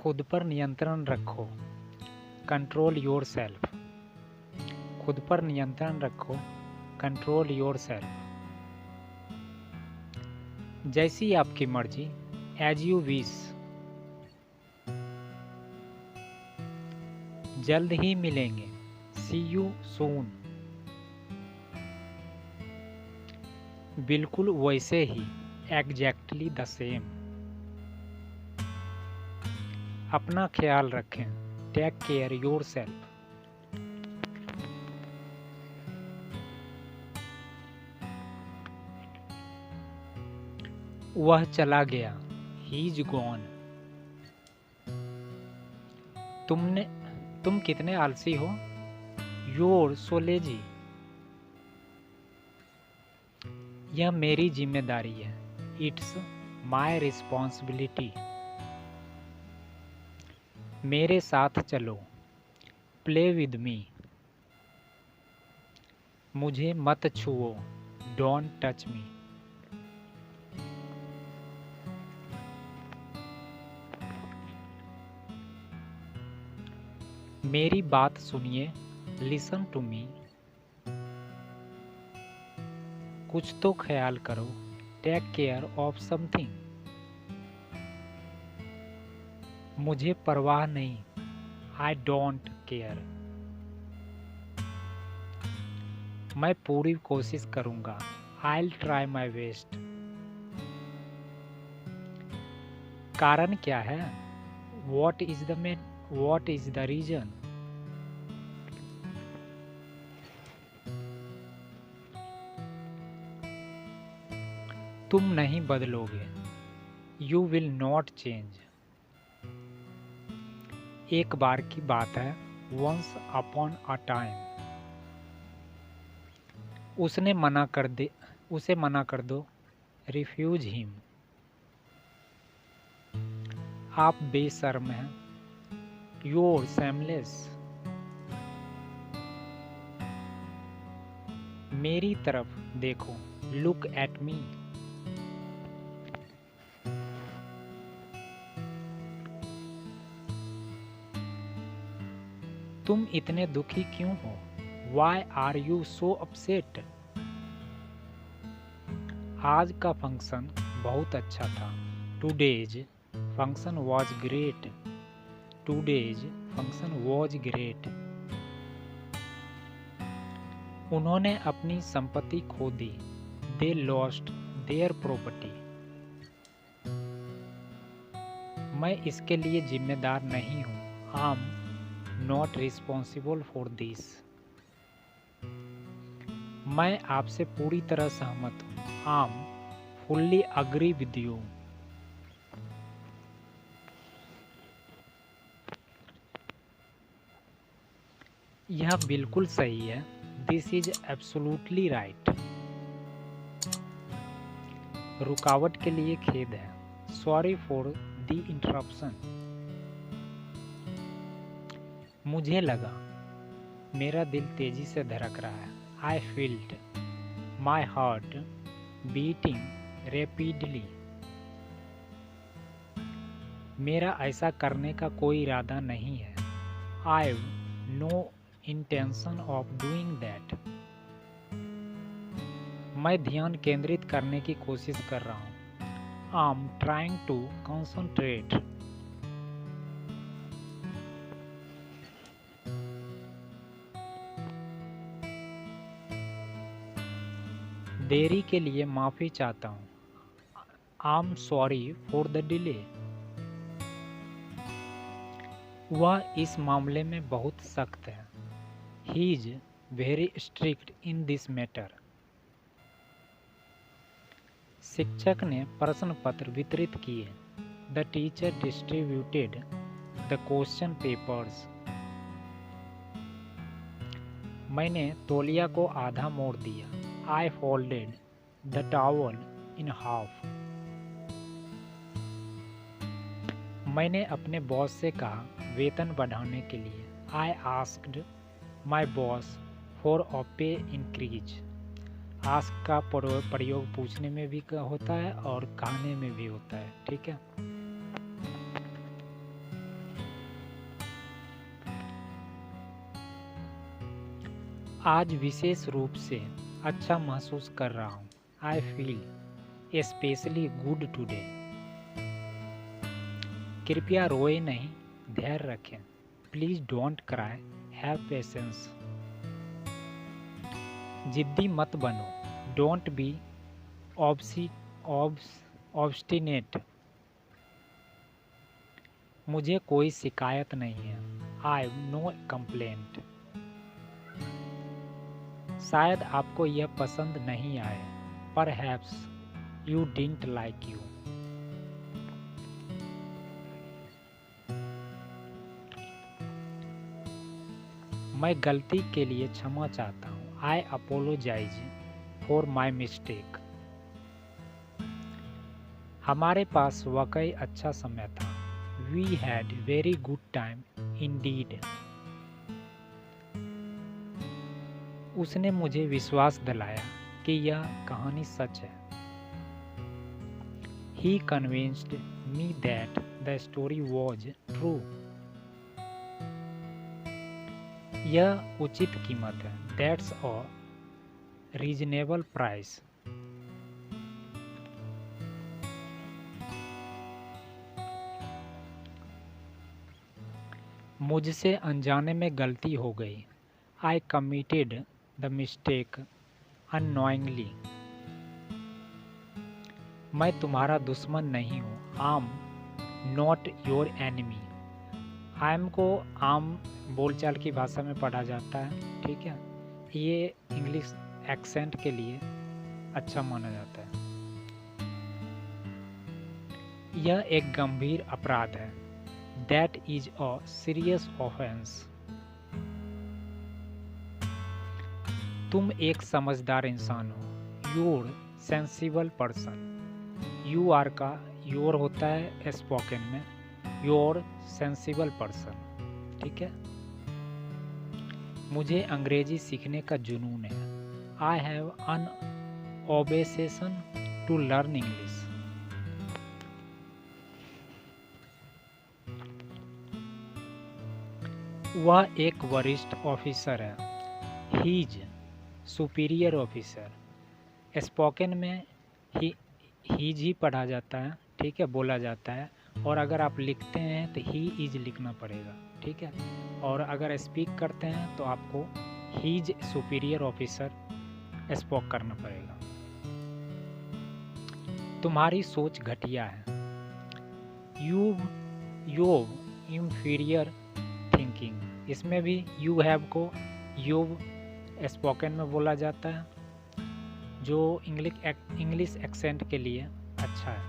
खुद पर नियंत्रण रखो, कंट्रोल योर सेल्फ। खुद पर नियंत्रण रखो, कंट्रोल योर सेल्फ। जैसी आपकी मर्जी, एज यू विश। जल्द ही मिलेंगे, सी यू सून। बिल्कुल वैसे ही, एग्जैक्टली द सेम। अपना ख्याल रखें, टेक केयर योर सेल्फ। वह चला गया, ही इज गॉन। तुम कितने आलसी हो, योर सो लेजी। यह मेरी जिम्मेदारी है, इट्स माय रिस्पॉन्सिबिलिटी। मेरे साथ चलो, प्ले विद मी। मुझे मत छुओ, डोंट टच मी। मेरी बात सुनिए, लिसन टू मी। कुछ तो ख्याल करो, टेक केयर ऑफ समथिंग। मुझे परवाह नहीं, आई डोंट केयर। मैं पूरी कोशिश करूंगा, I'll ट्राई माई बेस्ट। कारण क्या है, What is the reason? तुम नहीं बदलोगे, You will not change। एक बार की बात है, Once upon a time। उसे मना कर दो, Refuse him। आप बेशर्म हैं, You're shameless। मेरी तरफ देखो, Look at me। तुम इतने दुखी क्यों हो, Why are you so upset? आज का फंक्शन बहुत अच्छा था, Today's function was great। Today's function was great। उन्होंने अपनी संपत्ति खो दी, They lost their property। मैं इसके लिए जिम्मेदार नहीं हूँ, I'm not responsible for this। मैं आपसे पूरी तरह सहमत हूँ, I'm fully agree with you। यह बिल्कुल सही है, This is absolutely right। रुकावट के लिए खेद है, Sorry for the interruption। मुझे लगा, मेरा दिल तेजी से धड़क रहा है, I felt my heart beating rapidly। मेरा ऐसा करने का कोई इरादा नहीं है, I've no intention of doing that। मैं ध्यान केंद्रित करने की कोशिश कर रहा हूँ, I'm trying to concentrate। देरी के लिए माफ़ी चाहता हूँ, I'm sorry for the delay। वह इस मामले में बहुत सख्त है, He is very strict in this matter। शिक्षक ने प्रश्न पत्र वितरित किए, The teacher distributed the question papers। मैंने तौलिया को आधा मोड़ दिया, I folded the towel in half। मैंने अपने बॉस से कहा वेतन बढ़ाने के लिए, I asked my boss for a pay increase। Ask का प्रयोग पूछने में भी होता है और कहने में भी होता है, ठीक है। आज विशेष रूप से अच्छा महसूस कर रहा हूँ। I feel specially good today. कृपया रोए नहीं, धैर्य रखें। Please don't cry, have patience. जिद्दी मत बनो, डोंट बी ऑब्स्टिनेट। मुझे कोई शिकायत नहीं है, आई नो कंप्लेंट। शायद आपको यह पसंद नहीं आए, perhaps you didn't like you. मैं गलती के लिए क्षमा चाहता हूँ, I apologise for my mistake. हमारे पास वाकई अच्छा समय था, we had very good time indeed. उसने मुझे विश्वास दिलाया कि यह कहानी सच है। He convinced me that the story was true. यह उचित कीमत है, that's a reasonable price. मुझसे अनजाने में गलती हो गई, I committed the mistake unknowingly. मैं तुम्हारा दुश्मन नहीं हूँ, I'm not your enemy. आम को आम बोलचाल की भाषा में पढ़ा जाता है, ठीक है। ये इंग्लिश एक्सेंट के लिए अच्छा माना जाता है। यह एक गंभीर अपराध है, that is a serious offence. तुम एक समझदार इंसान हो, you're sensible person. You are का योर होता है स्पोकन में, योर सेंसिबल पर्सन, ठीक है। मुझे अंग्रेजी सीखने का जुनून है, I have an obsession to learn English. वह एक वरिष्ठ ऑफिसर है, he is superior officer. Spoken में हीज ही पढ़ा जाता है, ठीक है, बोला जाता है। और अगर आप लिखते हैं तो ही इज लिखना पड़ेगा, ठीक है। और अगर स्पीक करते हैं तो आपको हीज सुपीरियर ऑफिसर स्पोक करना पड़ेगा। तुम्हारी सोच घटिया है, यू इंफीरियर थिंकिंग। इसमें भी यू हैव को यू स्पोकन में बोला जाता है, जो इंग्लिश एक्सेंट के लिए अच्छा है।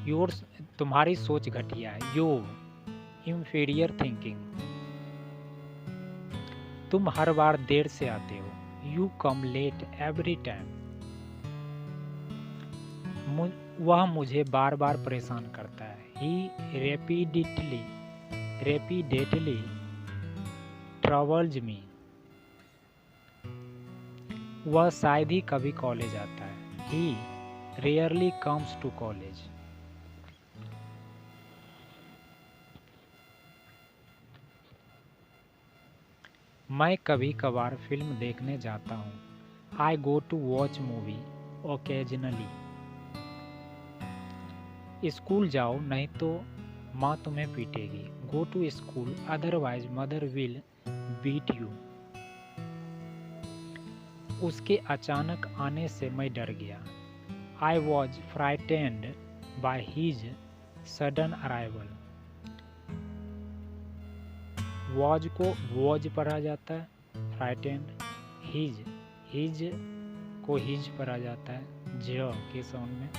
योर्स तुम्हारी सोच घटिया है, यू इंफीरियर थिंकिंग। तुम हर बार देर से आते हो, you come late every time. वह मुझे बार बार परेशान करता है, ही रेपिडेटली ट्रबल्स मी। वह शायद ही कभी कॉलेज आता है, he rarely comes to college. मैं कभी कभार फिल्म देखने जाता हूँ, I go to watch movie occasionally. School जाओ नहीं तो माँ तुम्हें पीटेगी, go to school otherwise mother will beat you. उसके अचानक आने से मैं डर गया, I was frightened by his sudden arrival. Was को वॉज पढ़ा जाता है, फ्राइटेंड। हिज को हिज पढ़ा जाता है ज के साउंड में।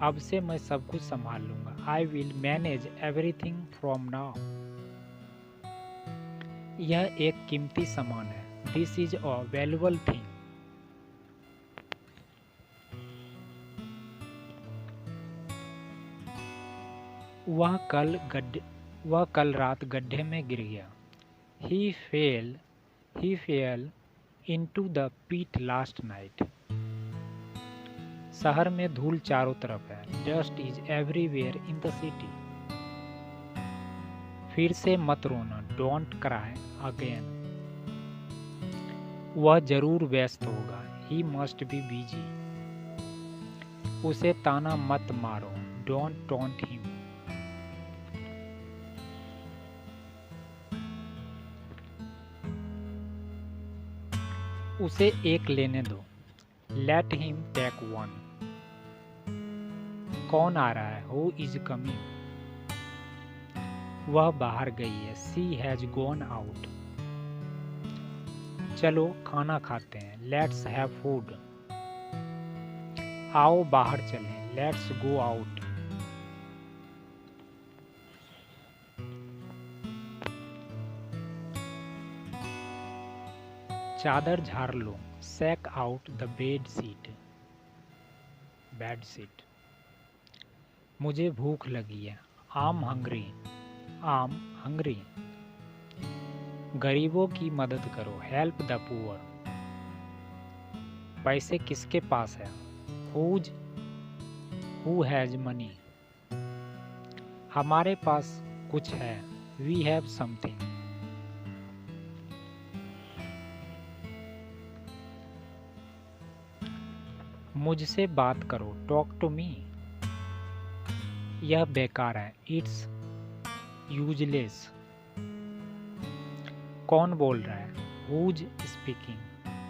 अब से मैं सब कुछ संभाल लूंगा, I will manage everything from now. यह एक कीमती सामान है, this is a valuable thing. वह कल रात गड्ढे में गिर गया, he fell into the pit last night. शहर में धूल चारों तरफ है, dust is everywhere in the city. फिर से मत रोना, डोंट क्राई अगेन। वह जरूर व्यस्त होगा, ही मस्ट बी बिजी। उसे ताना मत मारो, डोंट टॉन्ट हिम। उसे एक लेने दो, लेट हिम टेक वन। कौन आ रहा है, हु इज कमिंग। वह बाहर गई है, शी हैज गॉन आउट। चलो खाना खाते हैं, लेट्स हैव फूड। आओ बाहर चलें, लेट्स गो आउट। चादर झाड़ लो, सेक आउट द बेड शीट। मुझे भूख लगी है, आम हंग्री। गरीबों की मदद करो, हेल्प द पुअर। पैसे किसके पास है, हु हैज मनी। हमारे पास कुछ है, वी हैव समथिंग। मुझसे बात करो, टॉक टू मी। यह बेकार है, इट्स यूजलेस। कौन बोल रहा है, हुज स्पीकिंग।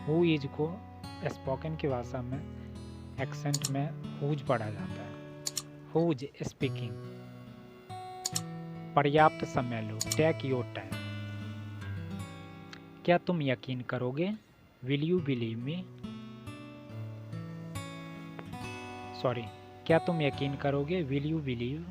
हु इज को स्पोकन की भाषा में एक्सेंट में हुज पढ़ा जाता है। Who's speaking. पर्याप्त समय लो, टेक योर टाइम। क्या तुम यकीन करोगे, विल यू बिलीव मी। क्या तुम यकीन करोगे, विल यू बिलीव।